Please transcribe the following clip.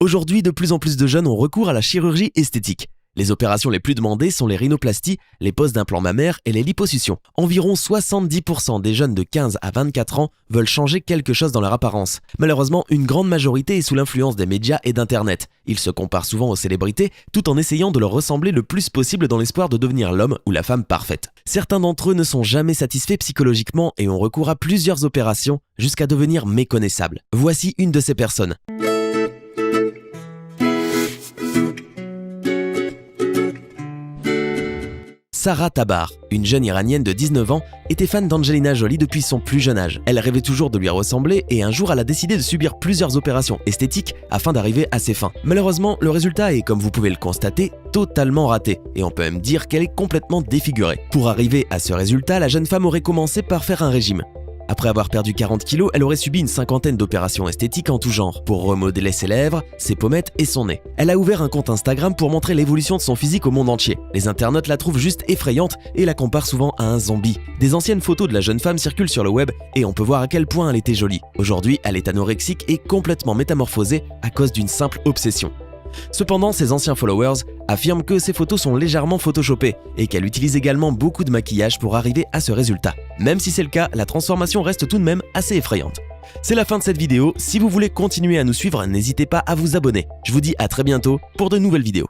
Aujourd'hui, de plus en plus de jeunes ont recours à la chirurgie esthétique. Les opérations les plus demandées sont les rhinoplasties, les poses d'implants mammaires et les liposuctions. Environ 70% des jeunes de 15 à 24 ans veulent changer quelque chose dans leur apparence. Malheureusement, une grande majorité est sous l'influence des médias et d'Internet. Ils se comparent souvent aux célébrités tout en essayant de leur ressembler le plus possible dans l'espoir de devenir l'homme ou la femme parfaite. Certains d'entre eux ne sont jamais satisfaits psychologiquement et ont recours à plusieurs opérations jusqu'à devenir méconnaissables. Voici une de ces personnes. Sarah Tabar, une jeune iranienne de 19 ans, était fan d'Angelina Jolie depuis son plus jeune âge. Elle rêvait toujours de lui ressembler et un jour elle a décidé de subir plusieurs opérations esthétiques afin d'arriver à ses fins. Malheureusement, le résultat est, comme vous pouvez le constater, totalement raté et on peut même dire qu'elle est complètement défigurée. Pour arriver à ce résultat, la jeune femme aurait commencé par faire un régime. Après avoir perdu 40 kilos, elle aurait subi une cinquantaine d'opérations esthétiques en tout genre, pour remodeler ses lèvres, ses pommettes et son nez. Elle a ouvert un compte Instagram pour montrer l'évolution de son physique au monde entier. Les internautes la trouvent juste effrayante et la comparent souvent à un zombie. Des anciennes photos de la jeune femme circulent sur le web et on peut voir à quel point elle était jolie. Aujourd'hui, elle est anorexique et complètement métamorphosée à cause d'une simple obsession. Cependant, ses anciens followers affirment que ses photos sont légèrement photoshopées et qu'elle utilise également beaucoup de maquillage pour arriver à ce résultat. Même si c'est le cas, la transformation reste tout de même assez effrayante. C'est la fin de cette vidéo. Si vous voulez continuer à nous suivre, n'hésitez pas à vous abonner. Je vous dis à très bientôt pour de nouvelles vidéos.